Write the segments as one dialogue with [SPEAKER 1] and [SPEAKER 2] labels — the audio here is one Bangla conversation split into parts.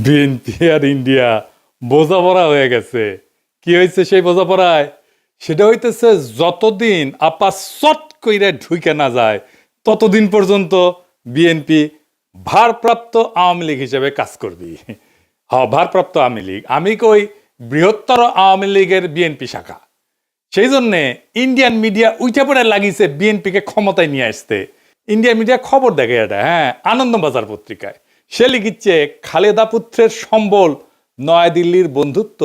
[SPEAKER 1] বিএনপি আর ইন্ডিয়া বোঝাপড়া হয়ে গেছে। কি হয়েছে সেই বোঝাপড়ায়? সেটা হইতেছে যতদিন আপা চট কইরা ঢুকে না যায় ততদিন পর্যন্ত বিএনপি ভারপ্রাপ্ত আওয়ামী লীগ হিসেবে কাজ করবি। হ্যাঁ, ভারপ্রাপ্ত আওয়ামী লীগ। আমি কই বৃহত্তর আওয়ামী লীগের বিএনপি শাখা। সেই জন্যে ইন্ডিয়ান মিডিয়া উইঠা পড়ে লাগিয়েছে বিএনপিকে ক্ষমতায় নিয়ে আসতে। ইন্ডিয়ান মিডিয়া খবর দেখে এটা, হ্যাঁ, আনন্দবাজার পত্রিকায় সে লিখিচ্ছে খালেদা পুত্রের সম্বল নয়াদিল্লির বন্ধুত্ব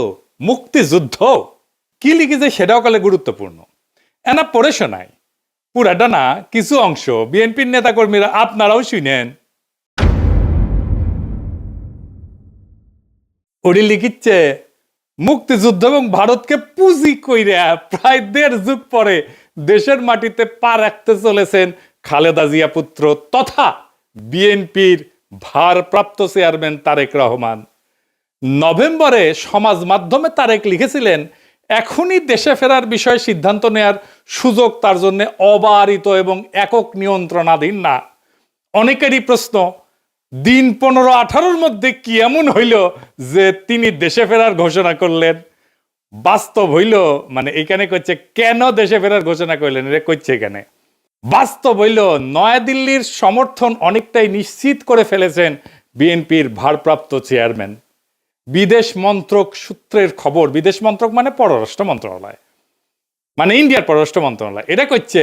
[SPEAKER 1] মুক্তিযুদ্ধ। কি লিখেছে সেটাও কালে গুরুত্বপূর্ণ। এনা পড়ে শোনায়, পুরাটা না, কিছু অংশ বিএনপির নেতাকর্মীরা আপনারাও শুনেন। ওটি লিখিচ্ছে মুক্তিযুদ্ধ এবং ভারতকে পুঁজি কইরা প্রায় 1.5 যুগ পরে দেশের মাটিতে পা রাখতে চলেছেন খালেদা জিয়া পুত্র তথা বিএনপির ভারপ্রাপ্ত চেয়ারম্যান তারেক রহমান। নভেম্বরে সমাজ মাধ্যমে তারেক লিখেছিলেন এখনই দেশে ফেরার বিষয়ে সিদ্ধান্ত নেয়ার সুযোগ তার জন্য অবারিত এবং একক নিয়ন্ত্রণাধীন না। অনেকেরই প্রশ্ন, দিন 15-18 মধ্যে কি এমন হইল যে তিনি দেশে ফেরার ঘোষণা করলেন? বাস্তব হইল, মানে এখানে কইছে কেন দেশে ফেরার ঘোষণা করলেন, এটা কইছে এখানে বাস্তব হইল নয়াদিল্লির সমর্থন অনেকটাই নিশ্চিত করে ফেলেছেন বিএনপির ভারপ্রাপ্ত চেয়ারম্যান। বিদেশ মন্ত্রক সূত্রের খবর, বিদেশ মন্ত্রক মানে পররাষ্ট্র মন্ত্রণালয়, মানে ইন্ডিয়ার পররাষ্ট্র মন্ত্রণালয়, এটা কইছে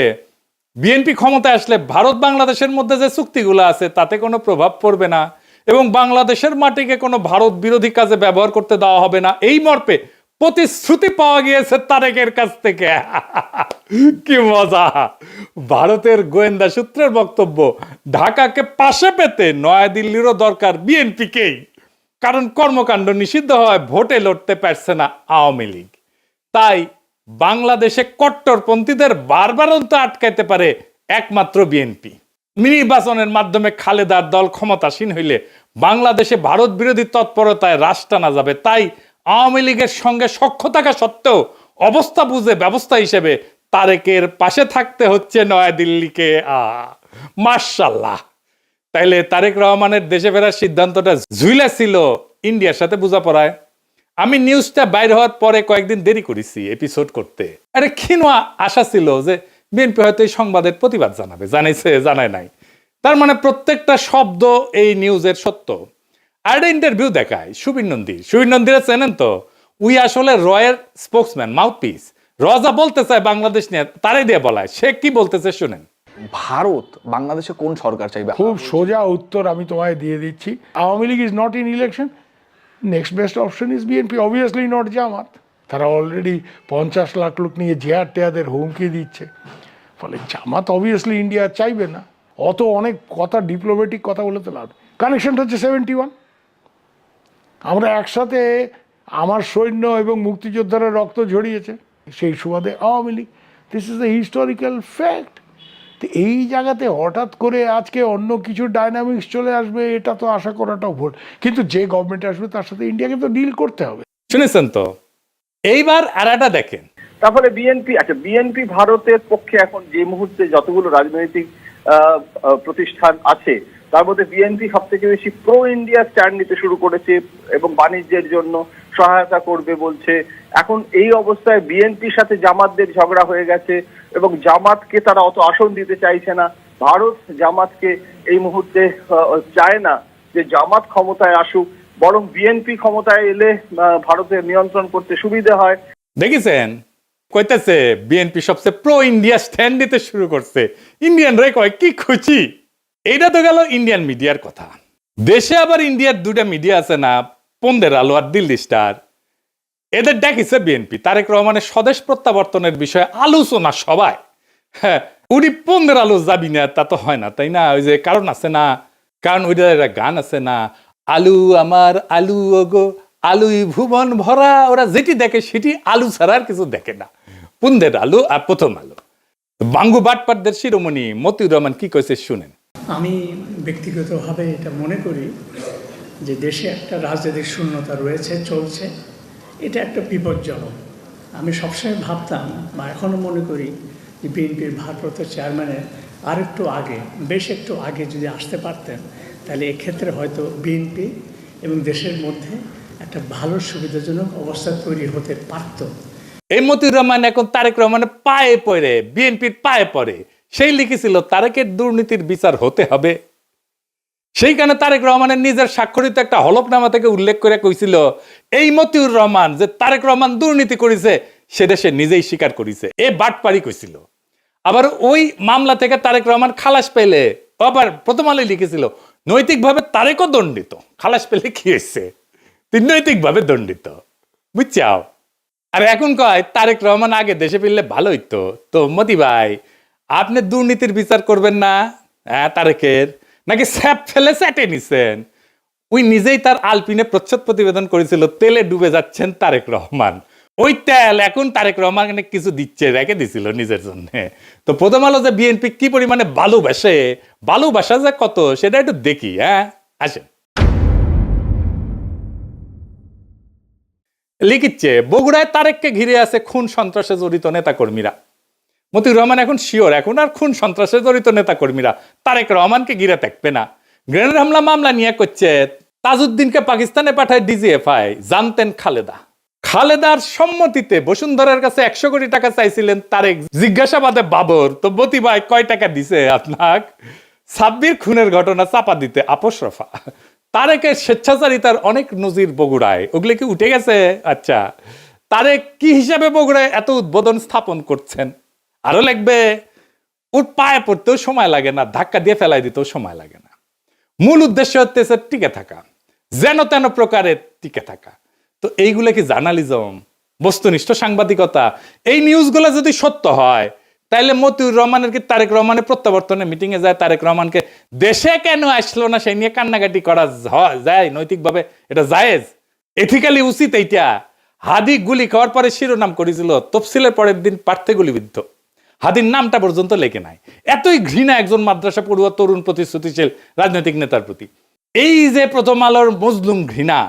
[SPEAKER 1] বিএনপি ক্ষমতায় আসলে ভারত বাংলাদেশের মধ্যে যে চুক্তিগুলো আছে তাতে কোনো প্রভাব পড়বে না এবং বাংলাদেশের মাটিকে কোনো ভারত বিরোধী কাজে ব্যবহার করতে দেওয়া হবে না, এই মর্মে প্রতিশ্রুতি পাওয়া গিয়েছে তারেকের কাছ থেকে। কি মজা! ভারতের গোয়েন্দা সূত্রের বক্তব্য, ঢাকাকে পাশে পেতে নয়াদিল্লিরও দরকার বিএনপিকেই, কারণ কর্মকাণ্ড নিষিদ্ধ হয়, ভোটে লড়তে পারছে না আওয়ামী লীগ। তাই বাংলাদেশে কট্টরপন্থীদের বারবারন্ত আটকাইতে পারে একমাত্র বিএনপি। নির্বাচনের মাধ্যমে খালেদার দল ক্ষমতাসীন হইলে বাংলাদেশে ভারত বিরোধী তৎপরতায় রাশ টানা যাবে। তাই আওয়ামী লীগের সঙ্গে সখ্য থাকা সত্ত্বেও অবস্থা বুঝে ব্যবস্থা হিসেবে তারেকের পাশে থাকতে হচ্ছে নয়াদিল্লিকে। মাশাআল্লাহ! তাইলে তারেক রহমানের দেশে ফেরার সিদ্ধান্তটা ঝুলে ছিল ইন্ডিয়ার সাথে বোঝাপড়ায়। আমি নিউজটা বাইর হওয়ার পরে কয়েকদিন দেরি করেছি এপিসোড করতে। আরে ক্ষীণা আশা ছিল যে বিএনপি হয়তো এই সংবাদের প্রতিবাদ জানাবে, জানাইছে, জানায় নাই। তার মানে প্রত্যেকটা শব্দ এই নিউজের সত্য। আর একটা ইন্টারভিউ দেখায় সুবীর নন্দীরা চেনেন তো? উই আসলে রয়ের স্পোক্সম্যান, মাউথপিস। রজা বলতে চায় বাংলাদেশ নিয়ে, তারাই দিয়ে বলায়। সে কি বলতেছে শুনেন।
[SPEAKER 2] ভারত বাংলাদেশে কোন সরকার চাইবে?
[SPEAKER 3] খুব সোজা উত্তর আমি তোমায় দিয়ে দিচ্ছি। Awami League is not in election, next best option is BNP, obviously not Jamaat. তারা অলরেডি 50 লাখ লোক নিয়ে জেহার টেয়াদের হুমকি দিচ্ছে। ফলে জামাত অবভিয়াসলি ইন্ডিয়া চাইবে না। অত অনেক কথা, ডিপ্লোম্যাটিক কথা বলে তো লাভ। কানেকশনটা হচ্ছে 71। আমরা একসাথে, আমার সৈন্য এবং মুক্তিযোদ্ধারা রক্ত ঝরিয়েছে, সেই সুবাদে Awami League. This is the historical fact. তো এই জায়গাতে হঠাৎ করে আজকে অন্য কিছু ডাইনামিক্স চলে আসবে, এটা তো আশা করাটাও ভুল। কিন্তু যে গভর্নমেন্ট আসবে তার সাথে ইন্ডিয়াকে তো ডিল করতে হবে।
[SPEAKER 1] শুনেছেন তো? এইবার আরাটা দেখেন।
[SPEAKER 4] তারপরে বিএনপি ভারতের পক্ষে এখন যে মুহূর্তে যতগুলো রাজনৈতিক প্রতিষ্ঠান আছে তার মধ্যে বিএনপি সব থেকে বেশি প্রো ইন্ডিয়া স্ট্যান্ড নিতে শুরু করেছে এবং বাণিজ্যের জন্য সহায়তা করবে বলছে। এখন এই অবস্থায় বিএনপির সাথে জামাতদের ঝগড়া হয়ে গেছে এবং জামাতকে তারা অত আসন দিতে চাইছে না। ভারত জামাতকে এই মুহূর্তে চায় না যে জামাত ক্ষমতায় আসুক, বরং বিএনপি ক্ষমতায় এলে ভারতের নিয়ন্ত্রণ করতে সুবিধা হয়।
[SPEAKER 1] দেখেছেন? কইতেছে বিএনপি সবচেয়ে প্রো ইন্ডিয়া স্ট্যান্ড নিতে শুরু করছে। ইন্ডিয়ান রে কয় কি খুশি। এইটা তো গেল ইন্ডিয়ান মিডিয়ার কথা। দেশে আবার ইন্ডিয়ার 2টা মিডিয়া আছে না, পন্দের আলো আর দিল্লি স্টার। এদের ডাকিছে বিএনপি তারেক রহমানের স্বদেশ প্রত্যাবর্তনের বিষয়ে আলোচনা সবাই। হ্যাঁ, উনি পন্দের আলো যাবি না তা তো হয় না, তাই না? ওই যে কারণ আছে না, কারণ ওইটা গান আছে না, আলু আমার আলু ওগো আলুই ভুবন ভরা। ওরা যেটি দেখে সেটি আলু ছাড়া আর কিছু দেখে না। পুন্দের আলু আর প্রথম আলু। বাঙ্গু বাটপাটদের শিরোমণি মতিউর রহমান কি কইছে শুনেন।
[SPEAKER 5] আমি ব্যক্তিগতভাবে এটা মনে করি যে দেশে একটা রাজনৈতিক শূন্যতা রয়েছে, চলছে, এটা একটা বিপজ্জনক। আমি সবসময় ভাবতাম বা এখনও মনে করি যে বিএনপির ভারপ্রাপ্ত চেয়ারম্যানের আরেকটু আগে, বেশ একটু আগে যদি আসতে পারতেন তাহলে এক্ষেত্রে হয়তো বিএনপি এবং দেশের মধ্যে একটা ভালো সুবিধাজনক অবস্থা তৈরি হতে পারত।
[SPEAKER 1] এই মতিউর রহমান এখন তারেক রহমানের পায়ে পড়ে, বিএনপির পায়ে পড়ে, সেই লিখেছিল তারেকের দুর্নীতির বিচার হতে হবে। সেইখানে তারেক রহমানের নিজের স্বাক্ষরিত একটা হলফনামা থেকে উল্লেখ করে কইছিল এই মতিউর রহমান যে তারেক রহমান দুর্নীতি করেছে সেটা সে নিজেই স্বীকার করেছে, এ বাটপারি কইছিল। আবার ওই মামলা থেকে তারেক রহমান খালাস পেলে আবার প্রথম আলোয় লিখেছিল নৈতিকভাবে তারেকও দণ্ডিত। খালাস পেলে কি হয়েছে, তুই নৈতিকভাবে দণ্ডিত, বুঝছাও। আর এখন কয় তারেক রহমান আগে দেশে ফিরলে ভালো হইতো। তো মতি ভাই, আপনি দুর্নীতির বিচার করবেন না? হ্যাঁ, তারেকের নাকি স্যাপ ফেলে স্যাটে নিছেন? ওই নিজেই তার আলপিনে প্রচ্ছদ প্রতিবেদন করেছিল তেলে ডুবে যাচ্ছেন তারেক রহমান। ওই তেল এখন তারেক রহমান কিছু দিচ্ছে, রেখে দিছিল নিজের জন্য। তো প্রথম আলো যে বিএনপি কি পরিমাণে ভালোবাসে, ভালোবাসা যে কত সেটা একটু দেখি। হ্যাঁ, আসেন। লিখিচ্ছে বগুড়ায় তারেককে ঘিরে আছে খুন সন্ত্রাসে জড়িত নেতাকর্মীরা। মতিউর রহমান এখন শিওর, এখন আর খুন সন্ত্রাসে জড়িত নেতাকর্মীরা তারেক রহমানকে ঘিরে থাকবে না। গ্রেনেড হামলা মামলা নিয়ে করছে তাজউদ্দিনকে পাকিস্তানে পাঠায় ডিজিএফআই। জানতেন খালেদার সম্মতিতে বসুন্ধরার কাছে 100 কোটি টাকা চাইছিলেন তারেক। জিজ্ঞাসাবাদে বাবর তো মতি ভাই কয় টাকা দিছে আপনার? সাব্বির খুনের ঘটনা চাপা দিতে আপোস রফা। তারেকের স্বেচ্ছাচারিতার অনেক নজির বগুড়ায়, ওগুলো কি উঠে গেছে? আচ্ছা, তারেক কি হিসাবে বগুড়ায় এত উদ্বোধন স্থাপন করছেন? আরো লাগবে, ওর পায়ে পড়তেও সময় লাগে না, ধাক্কা দিয়ে ফেলাই দিতেও সময় লাগে না। মূল উদ্দেশ্য হচ্ছে টিকে থাকা, যেন তেন প্রকারে টিকে থাকা। তো এইগুলো কি জার্নালিজম, বস্তুনিষ্ঠ সাংবাদিকতা? এই নিউজগুলো যদি সত্য হয় তাহলে মতিউর রহমানের কি তারেক রহমানের প্রত্যাবর্তনে মিটিং এ যায় তারেক রহমানকে দেশে কেন আসলো না সেই নিয়ে কান্নাকাটি করা যায়? নৈতিকভাবে এটা জায়েজ, এথিক্যালি উচিত এইটা? হাদি গুলি খাওয়ার পরে শিরোনাম করেছিল তফসিলের পরের দিন পার্থে গুলিবিদ্ধ। হাদির নামটা পর্যন্ত লেখে নাই। এতই ঘৃণা একজন মাদ্রাসা পড়ুয়া তরুণ প্রতিশ্রুতিশীল রাজনৈতিক নেতার প্রতি। এই যে প্রথম আলোর মজলুম ঘৃণা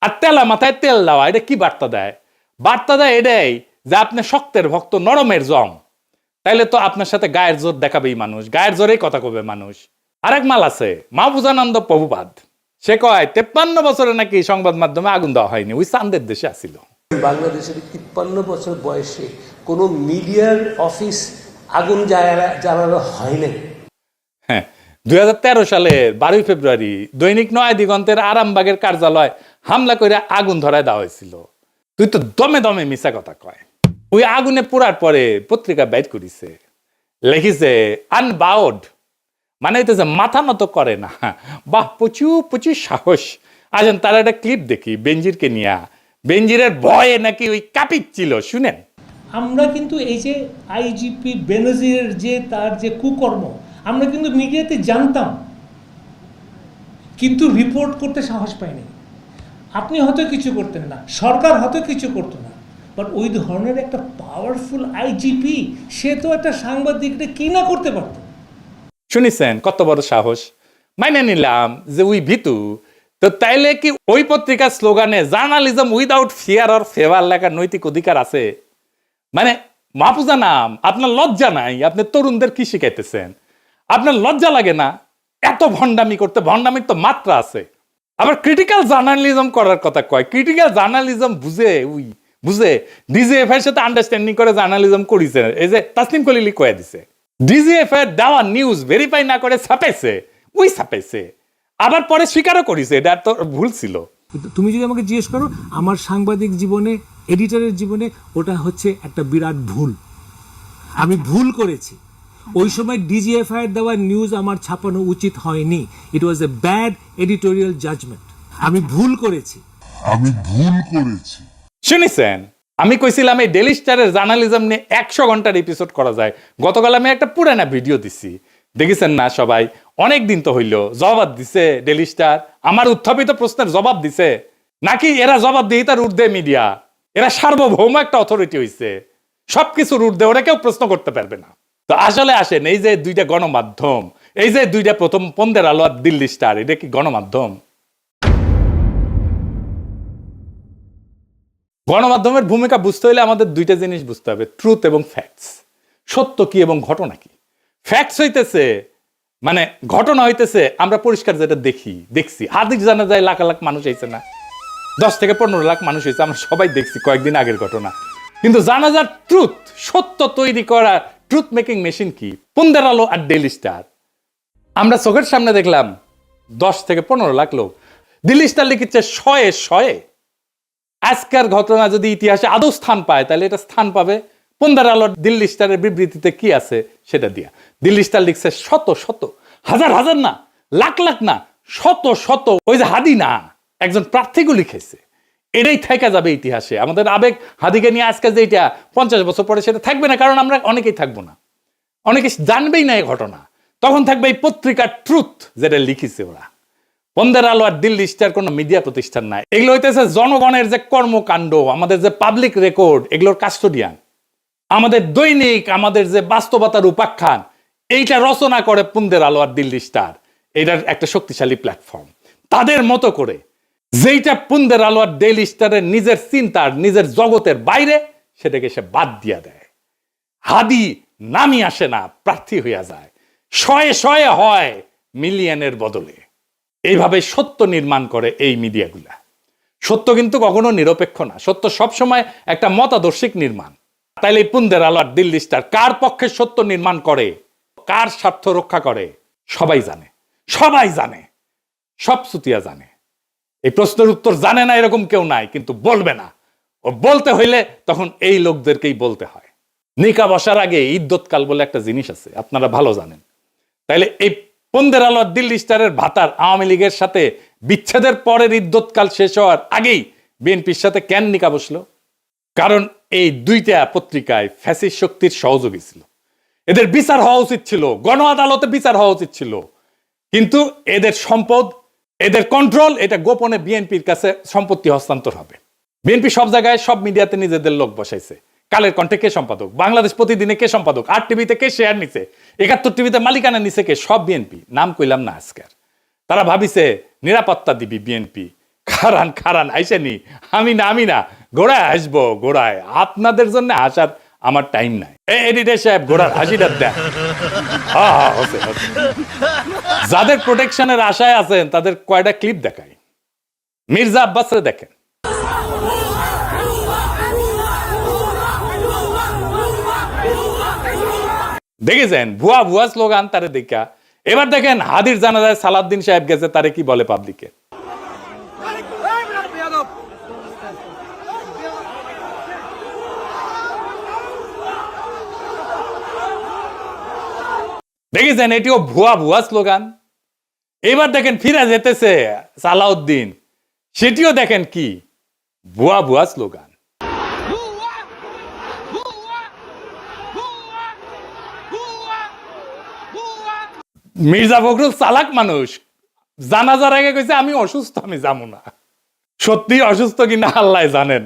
[SPEAKER 1] আর তেলা মাথায় তেল দেওয়া, এটা কি বার্তা দেয়? বার্তা দেয় এটাই যে আপনি শক্তের ভক্ত, নরমের জম। তাইলে তো আপনার সাথে গায়ের জোর দেখাবেই মানুষ, গায়ের জোরেই কথা কবে মানুষ। আরেক মাল আছে মাহফুজানন্দ প্রভুপাদ, সে কয় 53 বছরে নাকি সংবাদ মাধ্যমে আগুন দেওয়া হয়নি, ওই চান্দের দেশে আসিল।
[SPEAKER 6] বাংলাদেশের 53 বছর বয়সে কোনো মিডিয়ার অফিস আগুন জ্বালানো হয় নাই।
[SPEAKER 1] হ্যাঁ, 2013 সালের 12 ফেব্রুয়ারি দৈনিক নয়া দিগন্তের আরামবাগের কার্যালয় হামলা করে আগুন ধরায় দেওয়া হয়েছিল। তুই তো দমে দমে মিশা কথা কয়। ওই আগুনে পোড়ার পরে পত্রিকা বাইট করিছে, লিখিছে আনবাউড, মানে হইতেছে মাথা নত করে না। বাহ, প্রচুর সাহস। আসেন তার একটা ক্লিপ দেখি বেনজিরকে নিয়ে। বেনজিরের ভয়ে নাকি ওই কাঁপিচ্ছিল, শুনেন।
[SPEAKER 7] আমরা কিন্তু এই যে আইজিপি বেনজিরের যে তার যে কুকর্ম আমরা কিন্তু মিডিয়াতে জানতাম, কিন্তু রিপোর্ট করতে সাহস পাইনি। আপনি হয়তো কিছু করতেন না, সরকার হয়তো কিছু করতো না, বাট ওই ধরনের একটা পাওয়ারফুল আইজিপি সে তো একটা সাংবাদিকটা কি না করতে পারত।
[SPEAKER 1] শুনিছেন কত বড় সাহস? মাইনে নিলাম যে ওই ভিতু, তো তাইলে কি ওই পত্রিকার স্লোগানে journalism without fear or favour লেখার নৈতিক অধিকার আছে? মানে মাহফুজা নাম, আপনার লজ্জা নাই? আপনি তরুণদের কি শিখাইতেছেন? আপনার লজ্জা লাগে না এত ভণ্ডামি করতে? ভণ্ডামির তো মাত্রা আছে। আবার ক্রিটিক্যাল জার্নালিজম করার কথা কয়। ক্রিটিক্যাল জার্নালিজম বুঝে ডিজিএফ এর সাথে আন্ডারস্ট্যান্ডিং করে জার্নালিজম করেছে। এই যে তাসনিম কলিলি কয়ে দিছে ডিজিএফ এর দেওয়া নিউজ ভেরিফাই না করে ছাপাইছে, আবার পরে স্বীকারও করেছে এটা তো ভুল ছিল।
[SPEAKER 7] তুমি যদি আমাকে জিজ্ঞেস করো আমার সাংবাদিক জীবনে, এডিটরের জীবনে ওটা হচ্ছে একটা বিরাট ভুল। আমি ভুল করেছি। ওই সময় ডিজিএফআই এর দেওয়া নিউজ আমার ছাপানো উচিত হয়নি। ইট ওয়াজ এ ব্যাড এডিটোরিয়াল জাজমেন্ট। আমি ভুল করেছি।
[SPEAKER 1] শুনেছেন, আমি কইছিলাম এই ডেইলি স্টারের জার্নালিজম নিয়ে 100 ঘন্টার এপিসোড করা যায়। গতকাল আমি একটা পুরানা ভিডিও দিছি, দেখেছেন না সবাই? অনেক দিন তো হইল। জবাব দিছে ডেইলি স্টার, আমার উত্থাপিত প্রশ্নের জবাব দিছে নাকি এরা জবাব দিয়ে তার ঊর্ধ্বে মিডিয়া? এরা সার্বভৌম একটা অথরিটি হইছে, সবকিছুর ঊর্ধ্বে, ওরা কেউ প্রশ্ন করতে পারবে না। তো আসলে আসেন, এই যে দুইটা গণমাধ্যম, এই যে দুইটা প্রথম পন্দের আলো আর দিল্লি স্টার, এটা কি গণমাধ্যম? গণমাধ্যমের ভূমিকা বুঝতে হলে আমাদের দুইটা জিনিস বুঝতে হবে, ট্রুথ এবং ফ্যাক্টস। সত্য কি এবং ঘটনা কি। ফ্যাক্টস হইতেছে মানে ঘটনা হইতেছে আমরা পরিষ্কার যেটা দেখছি হাদিস জানা যায় লাখ লাখ মানুষ হয়েছে না, 10 থেকে 15 লাখ মানুষ হয়েছে, আমরা সবাই দেখছি কয়েকদিন আগের ঘটনা। কিন্তু জানাজার ট্রুথ, সত্য তৈরি করা ট্রুথ মেকিং মেশিন কি? পুন্দের আলো আর ডেইলি স্টার। আমরা চোখের সামনে দেখলাম 10 থেকে 15 লাখ লোক। দিল্লি স্টার লিখেছে শয়ে। আজকের ঘটনা যদি ইতিহাসে আদৌ স্থান পায় তাহলে এটা স্থান পাবে পুন্দের আলো দিল্লি স্টারের বিবৃতিতে কি আছে সেটা দিয়া। দিল্লি স্টার লিখছে শত হাজার না, লাখ না, শত ওই যে হাদি না, একজন প্রার্থীকে লিখেছে। এটাই থেকে যাবে ইতিহাসে। আমাদের আবেগ হাদিকে নিয়ে আজকে যে এটা 50 বছর পরে সেটা থাকবে না, কারণ আমরা অনেকেই থাকবো না, অনেকে জানবেই না এই ঘটনা। তখন থাকবে এই পত্রিকার ট্রুথ যেটা লিখেছে ওরা। পুন্দের আলো আর দিল্লি স্টার কোনো মিডিয়া প্রতিষ্ঠান নাই, এগুলো হইতেছে জনগণের যে কর্মকাণ্ড, আমাদের যে পাবলিক রেকর্ড, এগুলোর কাস্টোডিয়ান। আমাদের দৈনিক, আমাদের যে বাস্তবতার উপাখ্যান, এইটা রচনা করে পুন্দের আলো আর দিল্লি স্টার। এটার একটা শক্তিশালী প্ল্যাটফর্ম। তাদের মতো করে যেইটা পুন্দের আলো আর ডেইলি স্টারের নিজের চিন্তার, নিজের জগতের বাইরে, সেটাকে সে বাদ দিয়া দেয়। হাদি নামি আসে না, প্রার্থী হইয়া যায়। শয়ে হয় মিলিয়নের বদলে। এইভাবে সত্য নির্মাণ করে এই মিডিয়াগুলা। সত্য কিন্তু কখনো নিরপেক্ষ না, সত্য সবসময় একটা মতাদর্শিক নির্মাণ। তাইলে পুন্দের আলো আর দিল্লি স্টার কার পক্ষে সত্য নির্মাণ করে, কার স্বার্থ রক্ষা করে, সবাই জানে, সব সুতিয়া জানে। এই প্রশ্নের উত্তর জানে না এরকম কেউ নাই, কিন্তু বলবে না। ও বলতে হইলে তখন এই লোকদেরকেই বলতে হয়। নিকা বসার আগে ইদ্যৎকাল বলে একটা জিনিস আছে, আপনারা ভালো জানেন। তাইলে এই পুন্দের আলো আর দিল্লি স্টারের ভাতার আওয়ামী লীগের সাথে বিচ্ছেদের পরের ইদ্যৎকাল শেষ হওয়ার আগেই বিএনপির সাথে কেন নিকা বসলো? কারণ এই দুইটা পত্রিকায় ফ্যাসিস্ট শক্তির সহযোগী ছিল। এদের বিচার হওয়া উচিত ছিল, গণ আদালতে বিচার হওয়া উচিত ছিল। কিন্তু এদের সম্পদ, এদের কন্ট্রোল, এটা গোপনে বিএনপির কাছে সম্পত্তি হস্তান্তর হবে। বিএনপি সব জায়গায়, সব মিডিয়াতে নিজেদের লোক বসাইছে। কালের কণ্ঠে কে সম্পাদক, বাংলাদেশ প্রতিদিনে কে সম্পাদক, 8 টিভিতে কে শেয়ার নিছে, 71 টিভিতে মালিকানা নিছে কে, সব বিএনপি। নাম কইলাম না আজকের। তারা ভাবিছে নিরাপত্তা দিবি বিএনপি। খারান আইসেনি, আমি না ঘোড়ায় আসবো, ঘোড়ায়। আপনাদের জন্য হাসার আমার টাইম নাই। এডিটর সাহেব ঘোড়ার হাসিটা দেন। যাদের প্রোটেকশনের আশায় আছেন তাদের কয়টা ক্লিপ দেখাই। মির্জা আব্বাসরে দেখেন। দেখেছেন ভুয়া স্লোগান তারে দেখা। এবার দেখেন হাদির জানাজায় সালাউদ্দিন সাহেব গেছে, তারে কি বলে পাবলিকে। দেখেছেন এটিও ভুয়া স্লোগান। এবার দেখেন ফিরে যেতেছে সালাউদ্দিন, সেটিও দেখেন কি ভুয়া স্লোগান। মির্জা ফখরুল চালাক মানুষ, জানাজার আগে কইছে আমি অসুস্থ, আমি যাবো না। সত্যি অসুস্থ কিনা আল্লাহ জানেন।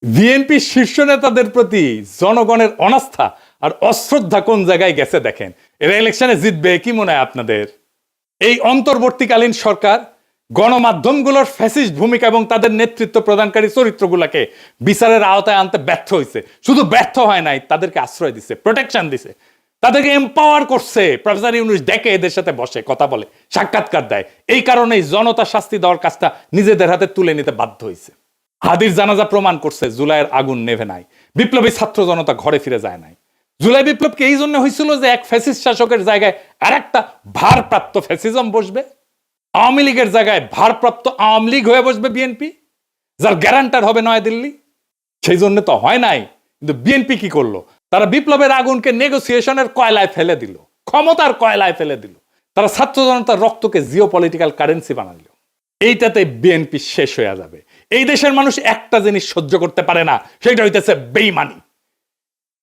[SPEAKER 1] বিএনপি শীর্ষ নেতাদের প্রতি জনগণের অনাস্থা আর অশ্রদ্ধা কোন জায়গায় গেছে দেখেন। এরা ইলেকশনে জিতবে কি মনে হয় আপনাদের? এই অন্তর্বর্তীকালীন সরকার গণমাধ্যমগুলোর ফ্যাসিস্ট ভূমিকা এবং তাদের নেতৃত্ব প্রদানকারী চরিত্রগুলোকে বিচারের আওতায় আনতে ব্যর্থ হয়েছে। শুধু ব্যর্থ হয় নাই, তাদেরকে আশ্রয় দিছে, প্রোটেকশন দিছে, তাদেরকে এম্পাওয়ার করছে। প্রফেসর ইউনূস ডেকে এদের সাথে বসে কথা বলে, সাক্ষাৎকার দেয়। এই কারণেই জনতা শাস্তি দেওয়ার কাজটা নিজেদের হাতে তুলে নিতে বাধ্য হয়েছে। হাদির জানাজা প্রমাণ করছে জুলাইয়ের আগুন নেভে নাই, বিপ্লবী ছাত্র জনতা ঘরে ফিরে যায় নাই। জুলাই বিপ্লবকে এই জন্য হয়েছিল যে এক ফ্যাসিস্ট শাসকের জায়গায় আর একটা ভারপ্রাপ্ত ফ্যাসিজম বসবে। আওয়ামী লীগের জায়গায় ভারপ্রাপ্ত আওয়ামী লীগ হয়ে বসবে বিএনপি, যার গ্যারান্টার হবে নয়াদিল্লি। সেই জন্য তো হয় নাই। কিন্তু বিএনপি কি করলো? তারা বিপ্লবের আগুনকে নেগোসিয়েশনের কয়লায় ফেলে দিল, ক্ষমতার কয়লায় ফেলে দিল। তারা ছাত্র জনতার রক্তকে জিও পলিটিক্যাল কারেন্সি বানালো। এইটাতে বিএনপি শেষ হয়ে যাবে। এই দেশের মানুষ একটা জিনিস সহ্য করতে পারে না, সেটা হইতেছে বেইমানি।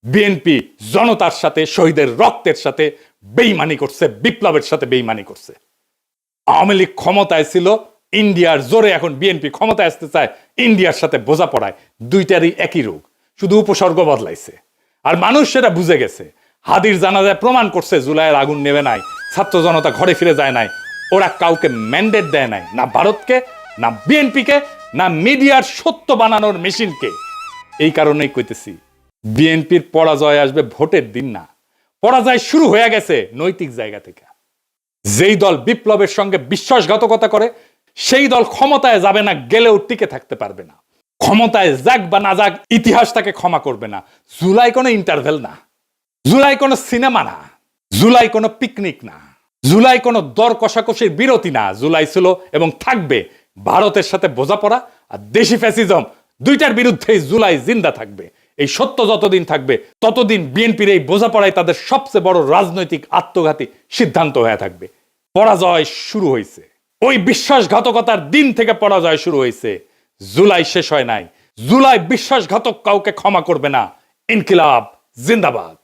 [SPEAKER 1] বিএনপি জনতার সাথে, শহীদের রক্তের সাথে বেইমানি করছে, বিপ্লবের সাথে বেইমানি করছে। আওয়ামী লীগ ক্ষমতায় ছিল ইন্ডিয়ার জোরে, এখন বিএনপি ক্ষমতায় আসতে চায় ইন্ডিয়ার সাথে বোঝাপড়ায়। দুইটারই একই রোগ, শুধু উপসর্গ বদলাইছে। আর মানুষ সেটা বুঝে গেছে। হাদির জানাজায় প্রমাণ করছে জুলাইয়ের আগুন নেবে নাই, ছাত্র জনতা ঘরে ফিরে যায় নাই। ওরা কাউকে ম্যান্ডেট দেয় নাই, না ভারতকে, না বিএনপিকে, না মিডিয়ার সত্য বানানোর মেশিনকে। এই কারণেই কইতেছি বিএনপির পরাজয় আসবে ভোটের দিন না, পরাজয় শুরু হয়ে গেছে নৈতিক জায়গা থেকে। যেই দল বিপ্লবের সঙ্গে বিশ্বাসঘাতকতা করে সেই দল ক্ষমতায় যাবে না, গেলেও টিকে থাকতে পারবে না। ক্ষমতায় যাক বা না যাক, ইতিহাস তাকে ক্ষমা করবে না। জুলাই কোনো ইন্টারভেল না, জুলাই কোনো সিনেমা না, জুলাই কোনো পিকনিক না, জুলাই কোনো দর কষাকষির বিরতি না। জুলাই ছিল এবং থাকবে ভারতের সাথে বোঝাপড়া আর দেশি ফ্যাসিজম, দুইটার বিরুদ্ধেই জুলাই জিন্দা থাকবে। এই সত্য যতদিন থাকবে ততদিন বিএনপির এই বোঝাপড়াই তাদের সবচেয়ে বড় রাজনৈতিক আত্মঘাতী সিদ্ধান্ত হয়ে থাকবে। পরাজয় শুরু হয়েছে, ওই বিশ্বাসঘাতকতার দিন থেকে পরাজয় শুরু হয়েছে। জুলাই শেষ হয় নাই, জুলাই বিশ্বাসঘাতক কাউকে ক্ষমা করবে না। ইনকিলাব জিন্দাবাদ।